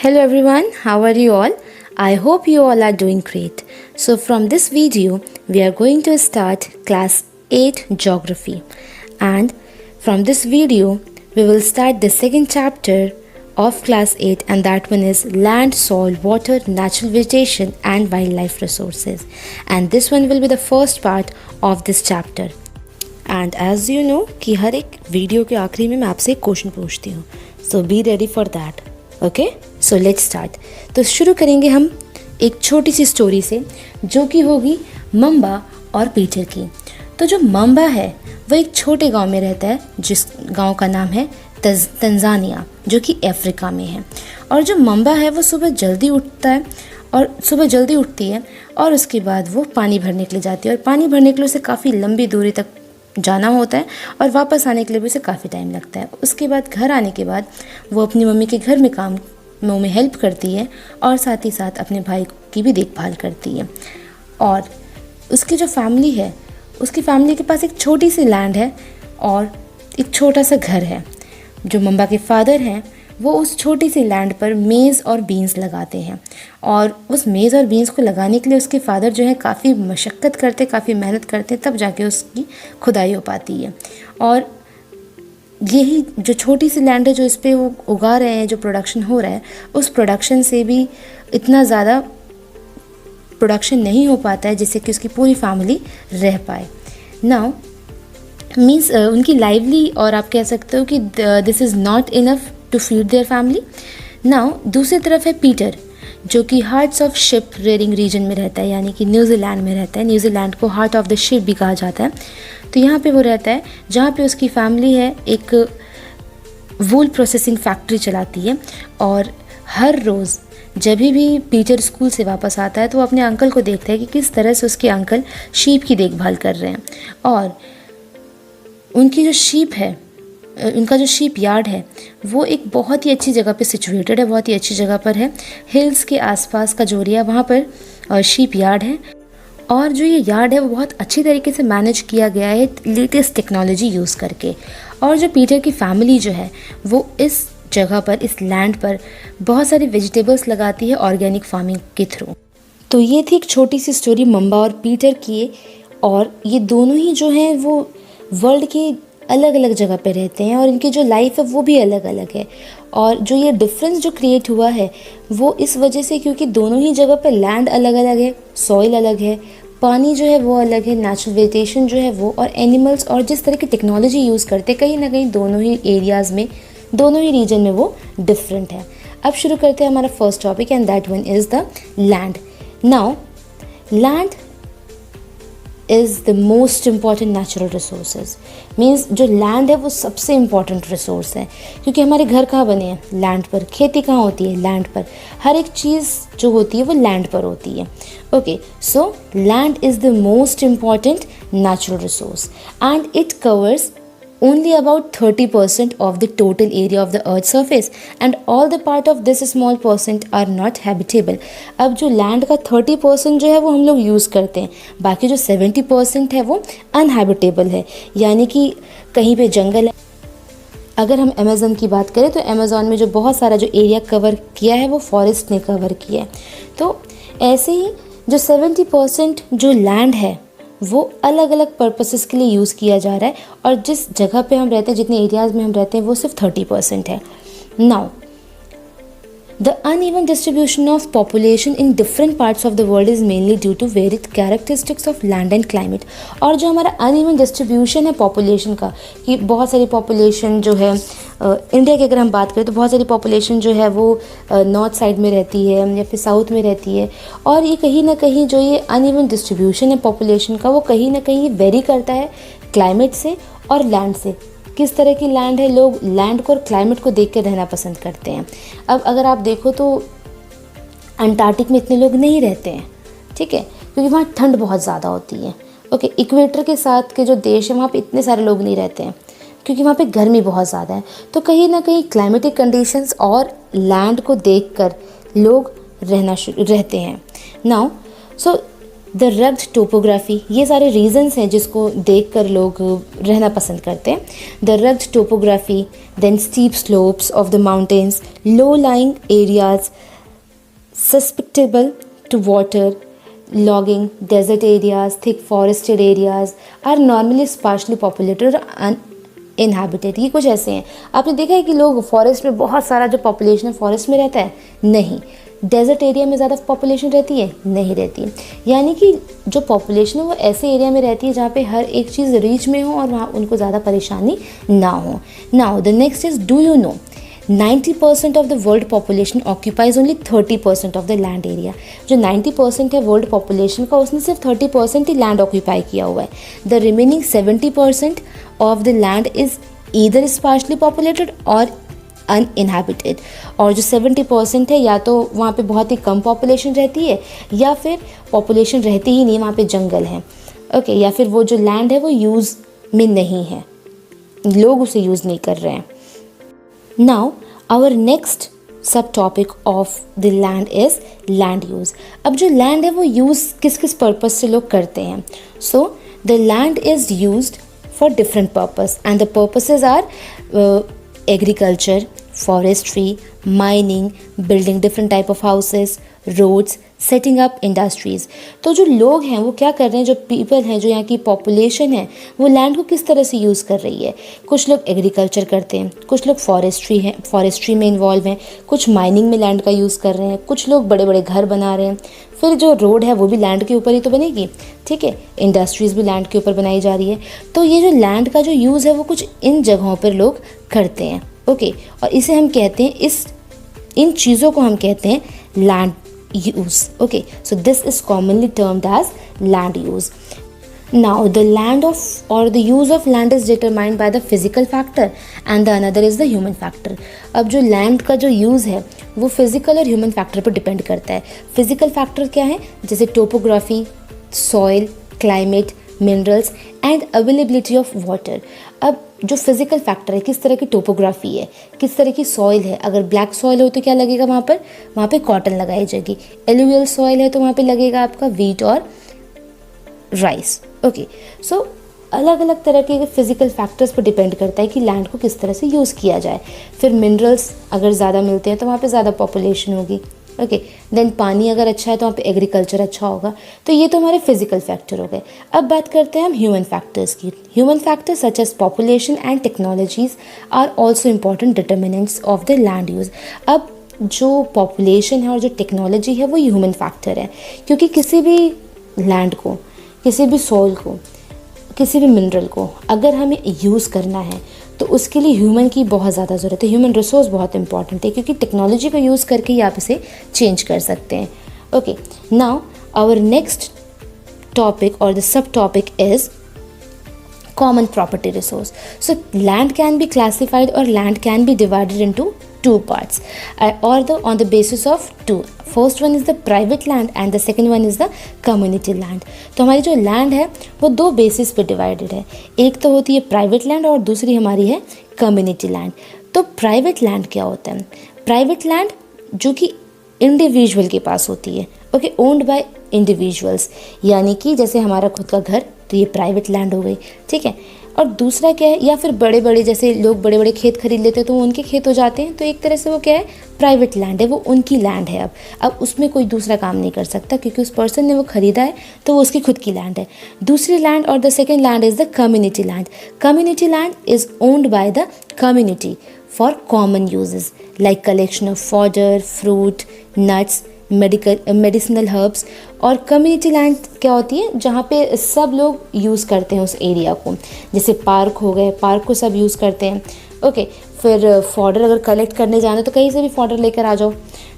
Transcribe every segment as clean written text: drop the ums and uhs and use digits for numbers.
Hello everyone, how are you all? I hope you all are doing great. So from this video, we are going to start class 8 geography. And from this video, we will start the second chapter of class 8, and that one is land, soil, water, natural vegetation and wildlife resources. And this one will be the first part of this chapter. And as you know कि हर एक video के आखिरी में मैं आपसे एक question पूछती हूँ. So be ready for that. Okay, so let's start. तो शुरू करेंगे हम एक छोटी सी स्टोरी से जो कि होगी मम्बा और पीटर की. तो जो मम्बा है वो एक छोटे गांव में रहता है जिस गांव का नाम है तंजानिया, जो कि अफ्रीका में है. और जो मम्बा है वो सुबह जल्दी उठती है और उसके बाद वो पानी भरने के लिए जाती है. और पानी भरने के लिए उसे काफ़ी लंबी दूरी तक जाना होता है और वापस आने के लिए भी उसे काफ़ी टाइम लगता है. उसके बाद घर आने के बाद वो अपनी मम्मी के घर में हेल्प करती है और साथ ही साथ अपने भाई की भी देखभाल करती है. और उसकी जो फैमिली है, उसकी फैमिली के पास एक छोटी सी लैंड है और एक छोटा सा घर है. जो मम्बा के फादर हैं वो उस छोटी सी लैंड पर मेज़ और बीन्स लगाते हैं. और उस मेज़ और बीन्स को लगाने के लिए उसके फादर जो है काफ़ी मशक्क़त करते, काफ़ी मेहनत करते, तब जाके उसकी खुदाई हो पाती है. और यही जो छोटी सी लैंड है जो इस पे वो उगा रहे हैं, जो प्रोडक्शन हो रहा है, उस प्रोडक्शन से भी इतना ज़्यादा प्रोडक्शन नहीं हो पाता है जिससे कि उसकी पूरी फैमिली रह पाए. नाउ मीन्स उनकी लाइवली, और आप कह सकते हो कि this is not enough to feed their family. Now दूसरी तरफ है पीटर, जो कि hearts of sheep rearing region में रहता है, यानी कि न्यूजीलैंड में रहता है. न्यूजीलैंड को हार्ट ऑफ द शिप भी कहा जाता है. तो यहाँ पे वो रहता है जहाँ पे उसकी फैमिली है एक वूल प्रोसेसिंग फैक्ट्री चलाती है. और हर रोज़ जब भी पीटर स्कूल से वापस आता है तो वो अपने अंकल को देखता है कि किस तरह से उसके अंकल शीप की देखभाल कर रहे हैं. और उनकी जो शीप है, उनका जो शीप यार्ड है वो एक बहुत ही अच्छी जगह पे सिचुएटेड है, बहुत ही अच्छी जगह पर है. हिल्स के आसपास का जो एरिया वहाँ पर शीप यार्ड है. और जो ये यार्ड है वो बहुत अच्छी तरीके से मैनेज किया गया है लेटेस्ट टेक्नोलॉजी यूज़ करके. और जो पीटर की फैमिली जो है वो इस जगह पर, इस लैंड पर बहुत सारी वेजिटेबल्स लगाती है ऑर्गेनिक फार्मिंग के थ्रू. तो ये थी एक छोटी सी स्टोरी मम्बा और पीटर की. और ये दोनों ही जो हैं वो वर्ल्ड के अलग अलग जगह पे रहते हैं और इनकी जो लाइफ है वो भी अलग अलग है. और जो ये डिफरेंस जो क्रिएट हुआ है वो इस वजह से क्योंकि दोनों ही जगह पे लैंड अलग अलग है, सॉइल अलग है, पानी जो है वो अलग है, नेचुरल वेजिटेशन जो है वो, और एनिमल्स, और जिस तरह की टेक्नोलॉजी यूज़ करते हैं कहीं ना कहीं दोनों ही एरियाज़ में, दोनों ही रीजन में वो डिफरेंट है. अब शुरू करते हैं हमारा first topic, and that one is the land. Now land is the most important natural resources. Means जो लैंड है वो सबसे इम्पॉर्टेंट रिसोर्स है, क्योंकि हमारे घर कहाँ बने हैं? लैंड पर. खेती कहाँ होती है? लैंड पर. हर एक चीज़ जो होती है वो लैंड पर होती है. Okay, so land is the most important natural resource and it covers only about 30% of the total area of the earth's surface, and all the part of this small percent are not habitable. अब जो land का 30% जो है वो हम लोग use करते हैं, बाकी जो 70% है वो अनहैबिटेबल है, यानी कि कहीं पे जंगल है. अगर हम अमेज़न की बात करें तो अमेज़न में जो बहुत सारा जो एरिया कवर किया है वो फॉरेस्ट ने कवर किया है. तो ऐसे ही जो 70% जो लैंड है वो अलग अलग पर्पसेस के लिए यूज़ किया जा रहा है, और जिस जगह पे हम रहते हैं, जितने एरियाज़ में हम रहते हैं वो सिर्फ 30% है. Now the uneven distribution of population in different parts of the world is mainly due to varied characteristics of land and climate. और जो हमारा अनइवन डिस्ट्रीब्यूशन है पॉपुलेशन का, कि बहुत सारी पॉपुलेशन जो है इंडिया की अगर हम बात करें तो बहुत सारी पॉपुलेशन जो है वो नॉर्थ साइड में रहती है या फिर साउथ में रहती है. और ये कहीं ना कहीं जो ये अनइवन डिस्ट्रीब्यूशन है पॉपुलेशन का वो कहीं ना कहीं वेरी करता है क्लाइमेट से और लैंड से. किस तरह की लैंड है, लोग लैंड को और क्लाइमेट को देख कर रहना पसंद करते हैं. अब अगर आप देखो तो अंटार्कटिक में इतने लोग नहीं रहते हैं, ठीक है, क्योंकि वहाँ ठंड बहुत ज़्यादा होती है. ओके, इक्वेटर के साथ के जो देश हैं वहाँ पे इतने सारे लोग नहीं रहते हैं क्योंकि वहाँ पे गर्मी बहुत ज़्यादा है. तो कहीं ना कहीं क्लाइमेटिक कंडीशंस और लैंड को देखकर लोग रहते हैं. Now so the rugged topography, ये सारे रीजंस हैं जिसको देख कर लोग रहना पसंद करते हैं. The rugged topography, then steep slopes of the mountains, low lying areas susceptible to water, logging, desert areas, thick forested areas are normally sparsely populated or uninhabited. ये कुछ ऐसे हैं. आपने देखा है कि लोग फॉरेस्ट में बहुत सारा जो पॉपुलेशन है फॉरेस्ट में रहता है? नहीं. डेजर्ट एरिया में ज़्यादा पॉपुलेशन रहती है? नहीं रहती. यानी कि जो पॉपुलेशन है वो ऐसे एरिया में रहती है जहाँ पे हर एक चीज़ रीच में हो और वहाँ उनको ज़्यादा परेशानी ना हो. Now the next is, do you know 90% of the world population occupies only 30% of the land area. जो 90% है वर्ल्ड पॉपुलेशन का, उसने सिर्फ 30% ही लैंड ऑक्यूपाई किया हुआ है. The remaining 70% of the land is either sparsely populated और अनइनहैबिटेड. और जो 70% है या तो वहाँ पे बहुत ही कम पॉपुलेशन रहती है या फिर पॉपुलेशन रहती ही नहीं, वहाँ पे जंगल है. ओके, या फिर वो जो लैंड है वो यूज़ में नहीं है, लोग उसे यूज़ नहीं कर रहे हैं. Now, our next subtopic of the land is land use. अब जो land है वो use किस किस purpose से लोग करते हैं. So, the land is used for different purpose and the purposes are agriculture, forestry, mining, building different type of houses, roads, setting up industries. तो जो लोग हैं वो क्या कर रहे हैं, जो पीपल हैं, जो यहाँ की पॉपुलेशन है, वो लैंड को किस तरह से यूज़ कर रही है. कुछ लोग एग्रीकल्चर करते हैं, कुछ लोग फॉरेस्ट्री में इन्वॉल्व हैं, कुछ माइनिंग में लैंड का यूज़ कर रहे हैं, कुछ लोग बड़े बड़े घर बना रहे हैं. फिर जो रोड है वो भी लैंड के ऊपर ही तो बनेगी, ठीक है. इंडस्ट्रीज़ भी लैंड के ऊपर बनाई जा रही है. तो ये जो लैंड का जो यूज़ है वो कुछ इन जगहों पर लोग करते हैं. ओके, और इसे हम कहते हैं, इन चीज़ों को हम कहते हैं land use. Okay, so this is commonly termed as land use. Now the land of or the use of land is determined by the physical factor and the another is the human factor. अब जो land का जो use है वो physical और human factor पर depend करता है. physical factor क्या है? जैसे topography, soil, climate, minerals and availability of water. अब जो फिजिकल फैक्टर है, किस तरह की टोपोग्राफी है, किस तरह की सॉइल है. अगर ब्लैक सॉइल हो तो क्या लगेगा वहाँ पे कॉटन लगाई जाएगी. एलुवियल सॉइल है तो वहाँ पे लगेगा आपका वीट और राइस. ओके, सो अलग अलग तरह के फिजिकल फैक्टर्स पर डिपेंड करता है कि लैंड को किस तरह से यूज़ किया जाए. फिर मिनरल्स अगर ज़्यादा मिलते हैं तो वहाँ पे ज़्यादा पॉपुलेशन होगी. ओके, देन पानी अगर अच्छा है तो वहाँ पे एग्रीकल्चर अच्छा होगा. तो ये तो हमारे फिजिकल फैक्टर हो गए. अब बात करते हैं हम ह्यूमन फैक्टर्स की. Human factors such as population and technologies are also important determinants of the land use. अब जो पॉपुलेशन है और जो टेक्नोलॉजी है वो ह्यूमन फैक्टर है, क्योंकि किसी भी लैंड को, किसी भी सॉइल को, किसी भी मिनरल को अगर हमें यूज़ करना है तो उसके लिए ह्यूमन की बहुत ज़्यादा ज़रूरत है. ह्यूमन रिसोर्स बहुत इंपॉर्टेंट है क्योंकि टेक्नोलॉजी को यूज़ करके ही आप इसे चेंज कर सकते हैं. Okay, now our next topic और the sub topic is common property resource. So land can be classified or land can be divided into two parts or on the basis of two. First one is the private land and the second one is the community land. तो हमारी जो land है वो दो basis पे divided है. एक तो होती है प्राइवेट लैंड और दूसरी हमारी है कम्युनिटी लैंड. तो प्राइवेट लैंड क्या होता है? प्राइवेट लैंड जो कि इंडिविजुअल के पास होती है. ओके, ओन्ड बाय इंडिविजुअल्स, यानी कि जैसे हमारा खुद का घर, तो ये प्राइवेट लैंड हो गई, ठीक है. और दूसरा क्या है, या फिर बड़े बड़े जैसे लोग बड़े बड़े खेत खरीद लेते हैं तो वो उनके खेत हो जाते हैं, तो एक तरह से वो क्या है, प्राइवेट लैंड है, वो उनकी लैंड है. अब उसमें कोई दूसरा काम नहीं कर सकता क्योंकि उस पर्सन ने वो खरीदा है तो वो उसकी खुद की लैंड है. दूसरी लैंड और the second land is the community land. Community land is owned by the community for common uses like collection of fodder, fruit, nuts, medicinal herbs. और कम्युनिटी लैंड क्या होती है, जहाँ पे सब लोग यूज़ करते हैं उस एरिया को. जैसे पार्क हो गए, पार्क को सब यूज़ करते हैं. ओके, फिर फॉडर अगर कलेक्ट करने जाना तो कहीं से भी फॉडर लेकर आ जाओ.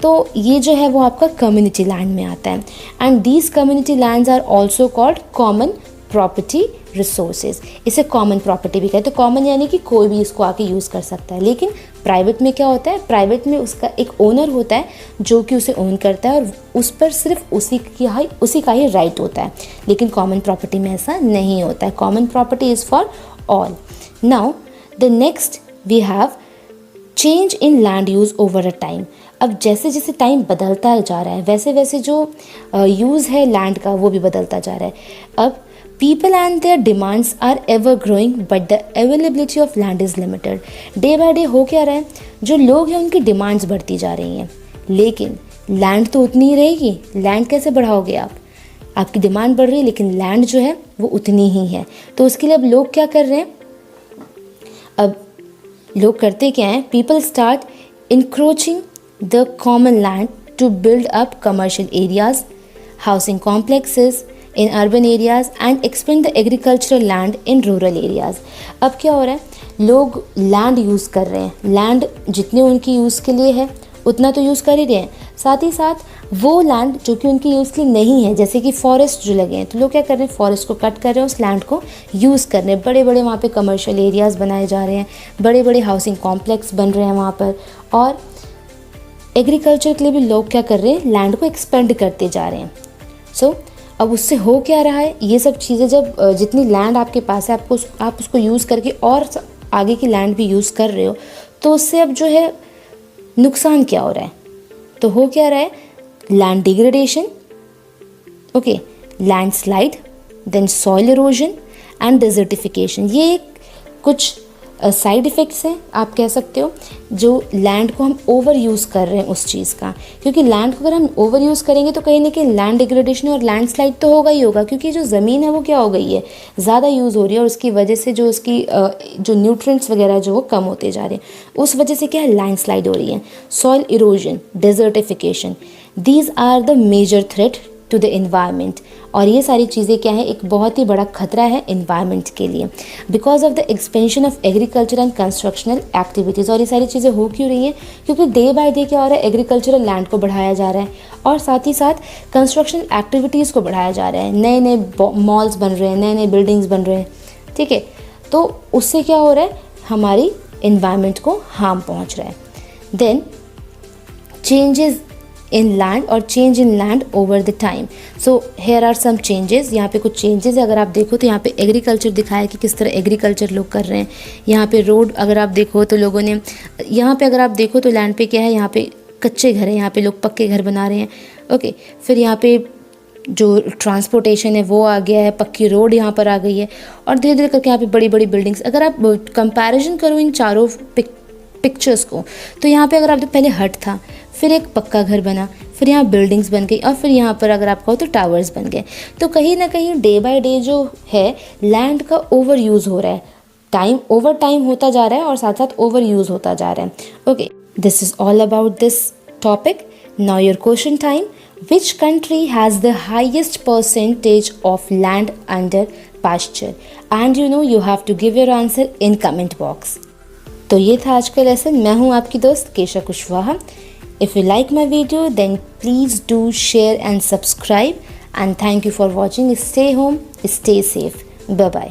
तो ये जो है वो आपका कम्युनिटी लैंड में आता है. And these community lands are also called common property resources. इसे कॉमन प्रॉपर्टी भी कहते हैं. कॉमन यानी कि कोई भी इसको आके यूज़ कर सकता है. लेकिन प्राइवेट में क्या होता है, प्राइवेट में उसका एक ओनर होता है जो कि उसे ओन करता है और उस पर सिर्फ उसी का ही राइट होता है. लेकिन कॉमन प्रॉपर्टी में ऐसा नहीं होता है. Common property is for all. Now the next we have change in land use over a time. अब जैसे जैसे टाइम बदलता जा रहा है वैसे वैसे जो यूज़ है लैंड का वो भी बदलता जा रहा है। अब people and their demands are ever growing but the availability of land is limited. Day by day हो क्या रहा है, जो लोग हैं उनकी डिमांड्स बढ़ती जा रही हैं, लेकिन लैंड तो उतनी ही रहेगी। लैंड कैसे बढ़ाओगे आप, आपकी डिमांड बढ़ रही है लेकिन लैंड जो है वो उतनी ही है। तो उसके लिए अब लोग क्या कर रहे हैं, अब लोग करते क्या हैं, people start encroaching the common land to build up commercial areas, housing complexes in urban areas and expand the agricultural land in rural areas। अब क्या हो रहा है, लोग लैंड यूज़ कर रहे हैं, लैंड जितने उनकी यूज़ के लिए है उतना तो यूज़ कर ही रहे हैं, साथ ही साथ वो लैंड जो कि उनकी यूज़ के लिए नहीं है, जैसे कि फॉरेस्ट जो लगे हैं, तो लोग क्या कर रहे हैं, फॉरेस्ट को कट कर रहे हैं, उस लैंड को यूज़ कर रहे हैं। बड़े बड़े वहाँ पे कमर्शियल एरियाज़ बनाए जा रहे हैं, बड़े बड़े हाउसिंग कॉम्प्लेक्स बन रहे हैं वहाँ पर, और एग्रीकल्चर के लिए भी लोग क्या कर रहे हैं, लैंड को एक्सपेंड करते जा रहे हैं। सो अब उससे हो क्या रहा है, ये सब चीज़ें जब जितनी लैंड आपके पास है आप उसको यूज़ करके और आगे की लैंड भी यूज़ कर रहे हो, तो उससे अब जो है नुकसान क्या हो रहा है, तो हो क्या रहा है, land degradation, okay, landslide, then soil erosion and desertification. ये कुछ साइड इफ़ेक्ट्स हैं आप कह सकते हो, जो लैंड को हम ओवर यूज़ कर रहे हैं उस चीज़ का, क्योंकि लैंड को अगर हम ओवर यूज़ करेंगे तो कहीं ना कहीं लैंड डिग्रेडेशन और लैंडस्लाइड तो होगा ही होगा, क्योंकि जो ज़मीन है वो क्या हो गई है, ज़्यादा यूज़ हो रही है और उसकी वजह से जो उसकी जो न्यूट्रिएंट्स वगैरह जो वो कम होते जा रहे हैं, उस वजह से क्या है, लैंडस्लाइड हो रही है, soil erosion, desertification, these are the major threat to the environment. और ये सारी चीज़ें क्या है, एक बहुत ही बड़ा खतरा है एनवायरनमेंट के लिए, because of the expansion of agriculture and constructional activities. और ये सारी चीज़ें हो क्यों रही हैं, क्योंकि डे बाय डे क्या हो रहा है, एग्रीकल्चरल लैंड को बढ़ाया जा रहा है और साथ ही साथ कंस्ट्रक्शन एक्टिविटीज़ को बढ़ाया जा रहा है, नए नए मॉल्स बन रहे हैं, नए नए बिल्डिंग्स बन रहे हैं, ठीक है। तो उससे क्या हो रहा है, हमारी एनवायरनमेंट को हार्म पहुँच रहा है। Then changes in land or change in land over the time। so here are some changes। यहाँ पे कुछ changes है, अगर आप देखो तो यहाँ पे एग्रीकल्चर दिखाया कि किस तरह एग्रीकल्चर लोग कर रहे हैं। यहाँ पे रोड अगर आप देखो तो लोगों ने, यहाँ पे अगर आप देखो तो लैंड पे क्या है, यहाँ पे कच्चे घर हैं, यहाँ पे लोग पक्के घर बना रहे हैं, ओके। फिर यहाँ पे जो ट्रांसपोर्टेशन है वो आ गया है, पक्की रोड यहाँ पर आ गई है, और धीरे धीरे करके यहाँ पे बड़ी बड़ी बिल्डिंग्स। अगर आप कंपैरिजन करो इन चारों पिक्चर्स को, तो यहाँ पे अगर आप पहले हट था, फिर एक पक्का घर बना, फिर यहाँ बिल्डिंग्स बन गई, और फिर यहाँ पर अगर आप कहो तो टावर्स बन गए। तो कहीं ना कहीं डे बाय डे जो है लैंड का ओवर यूज़ हो रहा है, टाइम ओवर टाइम होता जा रहा है और साथ साथ ओवर यूज़ होता जा रहा है। Okay, this is all about this topic. Now your question time. Which country has the highest percentage of land under pasture? And you have to give your answer in comment box। तो ये था आज का lesson. मैं हूँ आपकी दोस्त केशा Kushwaha. If you like my video, then please do share and subscribe, and thank you for watching। Stay home, stay safe, bye bye।